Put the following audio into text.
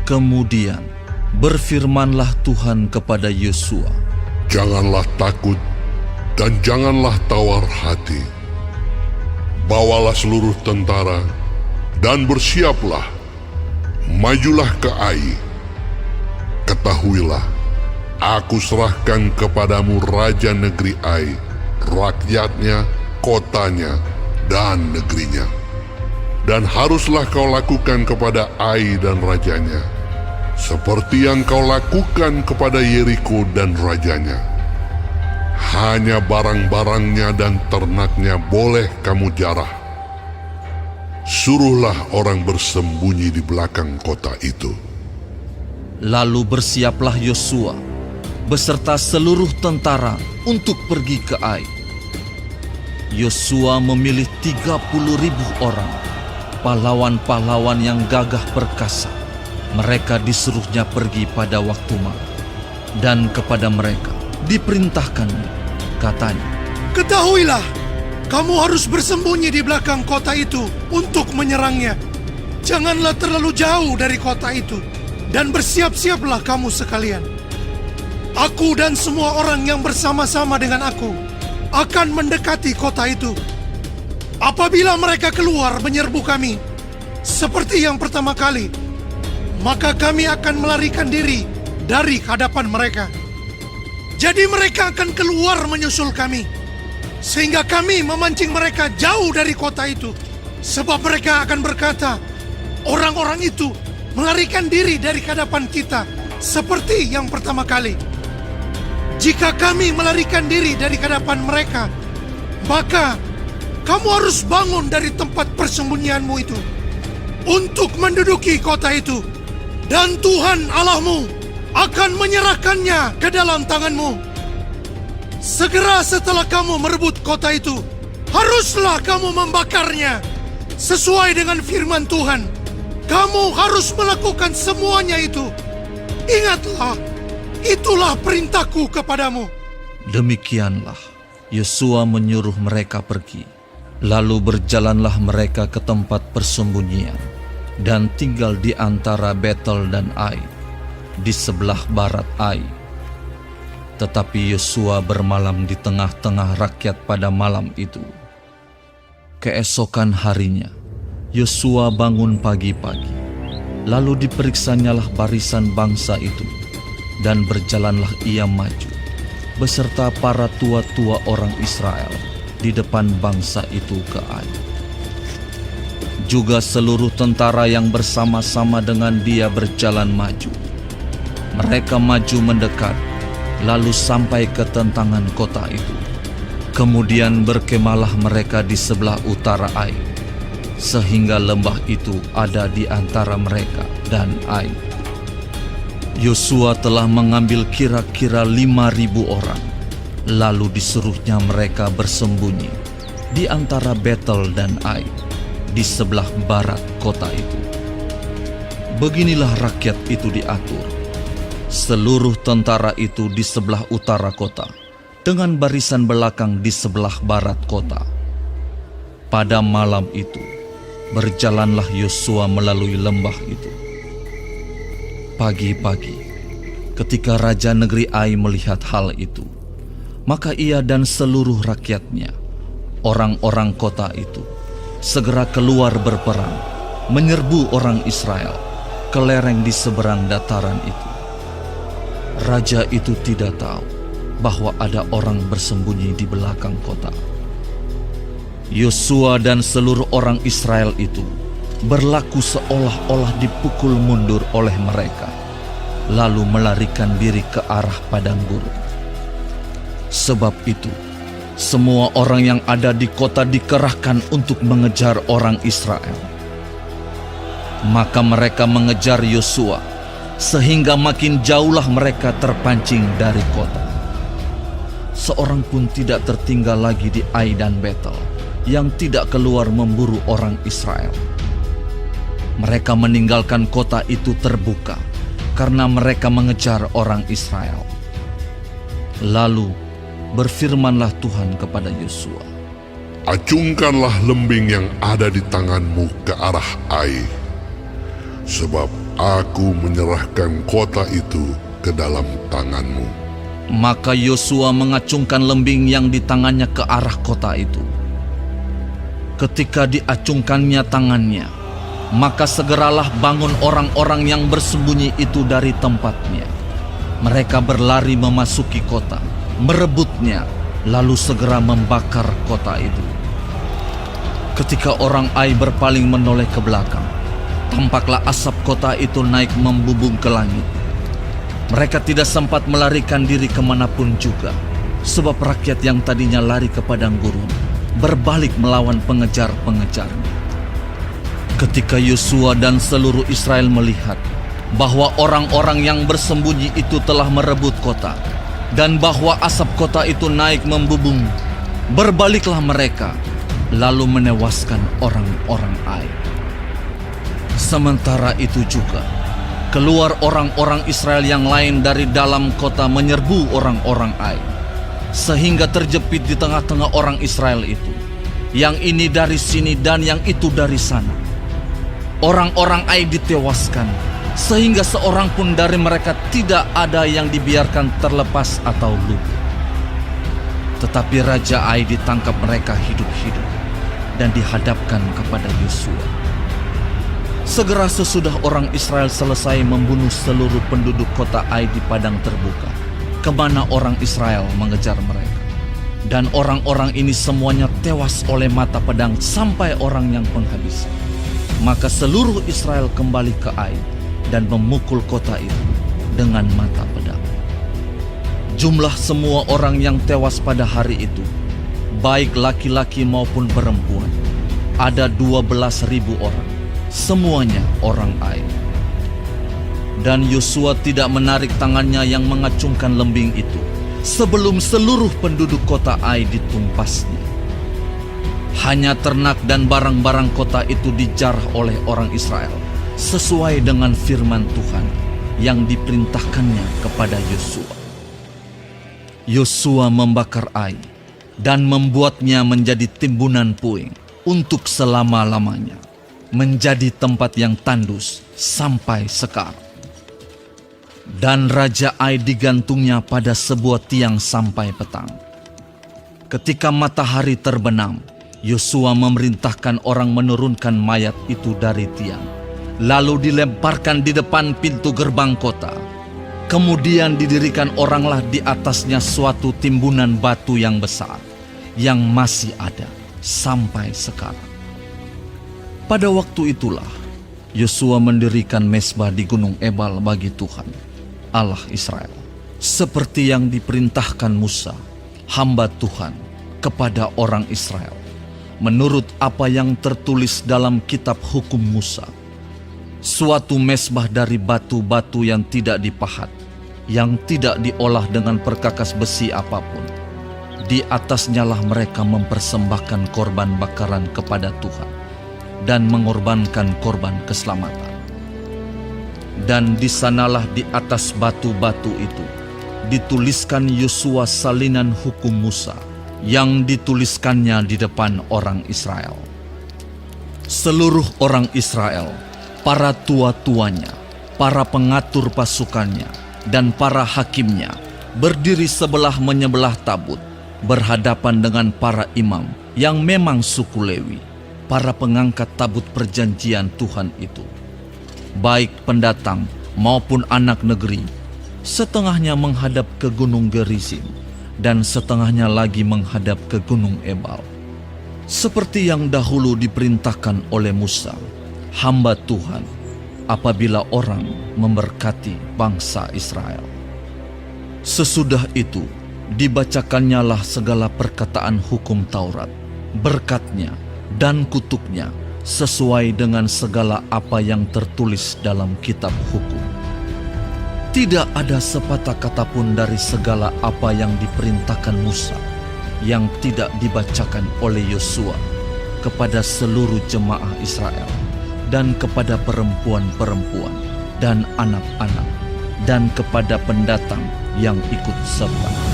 Kemudian berfirmanlah Tuhan kepada Yosua, "Janganlah takut dan janganlah tawar hati. Bawalah seluruh tentara dan bersiaplah. Majulah ke Ai. Ketahuilah, aku serahkan kepadamu raja negeri Ai, rakyatnya, kotanya, dan negerinya. Dan haruslah kau lakukan kepada Ai dan rajanya, seperti yang kau lakukan kepada Yeriko dan rajanya. Hanya barang-barangnya dan ternaknya boleh kamu jarah. Suruhlah orang bersembunyi di belakang kota itu." Lalu bersiaplah Yosua beserta seluruh tentara untuk pergi ke Ai. Yosua memilih 30.000 orang, pahlawan-pahlawan yang gagah perkasa. Mereka disuruhnya pergi pada waktu malam. Dan kepada mereka diperintahkan, katanya, "Ketahuilah, kamu harus bersembunyi di belakang kota itu untuk menyerangnya. Janganlah terlalu jauh dari kota itu, dan bersiap-siaplah kamu sekalian. Aku dan semua orang yang bersama-sama dengan aku akan mendekati kota itu. Apabila mereka keluar menyerbu kami, seperti yang pertama kali, maka kami akan melarikan diri dari hadapan mereka. Jadi mereka akan keluar menyusul kami, sehingga kami memancing mereka jauh dari kota itu. Sebab mereka akan berkata, orang-orang itu melarikan diri dari hadapan kita, seperti yang pertama kali. Jika kami melarikan diri dari hadapan mereka, maka kamu harus bangun dari tempat persembunyianmu itu untuk menduduki kota itu, dan Tuhan Allahmu akan menyerahkannya ke dalam tanganmu. Segera setelah kamu merebut kota itu, haruslah kamu membakarnya sesuai dengan firman Tuhan. Kamu harus melakukan semuanya itu. Ingatlah, itulah perintahku kepadamu." Demikianlah Yosua menyuruh mereka pergi. Lalu berjalanlah mereka ke tempat persembunyian dan tinggal di antara Betel dan Ai, di sebelah barat Ai. Tetapi Yosua bermalam di tengah-tengah rakyat pada malam itu. Keesokan harinya, Yosua bangun pagi-pagi, lalu diperiksanyalah barisan bangsa itu, dan berjalanlah ia maju, beserta para tua-tua orang Israel di depan bangsa itu ke Ai. Juga seluruh tentara yang bersama-sama dengan dia berjalan maju. Mereka maju mendekat, lalu sampai ke tentangan kota itu. Kemudian berkemahlah mereka di sebelah utara Ai, sehingga lembah itu ada di antara mereka dan Ai. Yosua telah mengambil kira-kira 5.000 orang, lalu disuruhnya mereka bersembunyi di antara Betel dan Ai, di sebelah barat kota itu. Beginilah rakyat itu diatur. Seluruh tentara itu di sebelah utara kota, dengan barisan belakang di sebelah barat kota. Pada malam itu, berjalanlah Yosua melalui lembah itu. Pagi-pagi, ketika raja negeri Ai melihat hal itu, maka ia dan seluruh rakyatnya, orang-orang kota itu, segera keluar berperang, menyerbu orang Israel ke lereng di seberang dataran itu. Raja itu tidak tahu bahwa ada orang bersembunyi di belakang kota. Yosua dan seluruh orang Israel itu berlaku seolah-olah dipukul mundur oleh mereka, lalu melarikan diri ke arah padang gurun. Sebab itu, semua orang yang ada di kota dikerahkan untuk mengejar orang Israel. Maka mereka mengejar Yosua, sehingga makin jauhlah mereka terpancing dari kota. Seorang pun tidak tertinggal lagi di Ai dan Betel yang tidak keluar memburu orang Israel. Mereka meninggalkan kota itu terbuka karena mereka mengejar orang Israel. Lalu berfirmanlah Tuhan kepada Yosua, "Acungkanlah lembing yang ada di tanganmu ke arah Ai, sebab aku menyerahkan kota itu ke dalam tanganmu. Maka Yosua mengacungkan lembing yang di tangannya ke arah kota itu. Ketika diacungkannya tangannya, maka segeralah bangun orang-orang yang bersembunyi itu dari tempatnya. Mereka berlari memasuki kota, merebutnya, lalu segera membakar kota itu. Ketika orang Ai berpaling menoleh ke belakang, tampaklah asap kota itu naik membubung ke langit. Mereka tidak sempat melarikan diri kemanapun juga, sebab rakyat yang tadinya lari ke padang gurun berbalik melawan pengejar-pengejarnya. Ketika Yosua dan seluruh Israel melihat bahwa orang-orang yang bersembunyi itu telah merebut kota dan bahwa asap kota itu naik membubung, berbaliklah mereka lalu menewaskan orang-orang Ai. Sementara itu juga keluar orang-orang Israel yang lain dari dalam kota menyerbu orang-orang Ai, sehingga terjepit di tengah-tengah orang Israel itu, yang ini dari sini dan yang itu dari sana. Orang-orang Ai ditewaskan, sehingga seorang pun dari mereka tidak ada yang dibiarkan terlepas atau luput. Tetapi Raja Ai ditangkap mereka hidup-hidup dan dihadapkan kepada Yosua. Segera sesudah orang Israel selesai membunuh seluruh penduduk kota Ai di padang terbuka, kemana orang Israel mengejar mereka. Dan orang-orang ini semuanya tewas oleh mata pedang sampai orang yang penghabisan. Maka seluruh Israel kembali ke Ai dan memukul kota itu dengan mata pedang. Jumlah semua orang yang tewas pada hari itu, baik laki-laki maupun perempuan, ada 12.000 orang. Semuanya orang Ai. Dan Yosua tidak menarik tangannya yang mengacungkan lembing itu sebelum seluruh penduduk kota Ai ditumpasnya. Hanya ternak dan barang-barang kota itu dijarah oleh orang Israel sesuai dengan firman Tuhan yang diperintahkannya kepada Yosua. Yosua membakar Ai dan membuatnya menjadi timbunan puing untuk selama-lamanya, menjadi tempat yang tandus sampai sekarang. Dan Raja Ai digantungnya pada sebuah tiang sampai petang. Ketika matahari terbenam, Yosua memerintahkan orang menurunkan mayat itu dari tiang, lalu dilemparkan di depan pintu gerbang kota. Kemudian didirikan oranglah di atasnya suatu timbunan batu yang besar, yang masih ada sampai sekarang. Pada waktu itulah Yosua mendirikan mezbah di Gunung Ebal bagi Tuhan, Allah Israel, seperti yang diperintahkan Musa, hamba Tuhan, kepada orang Israel, menurut apa yang tertulis dalam kitab hukum Musa. Suatu mezbah dari batu-batu yang tidak dipahat, yang tidak diolah dengan perkakas besi apapun. Di atasnyalah mereka mempersembahkan korban bakaran kepada Tuhan dan mengorbankan korban keselamatan. Dan di sanalah di atas batu-batu itu dituliskan Yosua salinan hukum Musa yang dituliskannya di depan orang Israel. Seluruh orang Israel, para tua-tuanya, para pengatur pasukannya, dan para hakimnya berdiri sebelah menyebelah tabut, berhadapan dengan para imam yang memang suku Lewi, para pengangkat tabut perjanjian Tuhan itu, baik pendatang maupun anak negeri. Setengahnya menghadap ke Gunung Gerizim, dan setengahnya lagi menghadap ke Gunung Ebal, seperti yang dahulu diperintahkan oleh Musa, hamba Tuhan, apabila orang memberkati bangsa Israel. Sesudah itu dibacakannya segala perkataan hukum Taurat, berkatnya dan kutuknya, sesuai dengan segala apa yang tertulis dalam kitab hukum. Tidak ada sepatah kata pun dari segala apa yang diperintahkan Musa yang tidak dibacakan oleh Yosua kepada seluruh jemaah Israel dan kepada perempuan-perempuan dan anak-anak dan kepada pendatang yang ikut serta.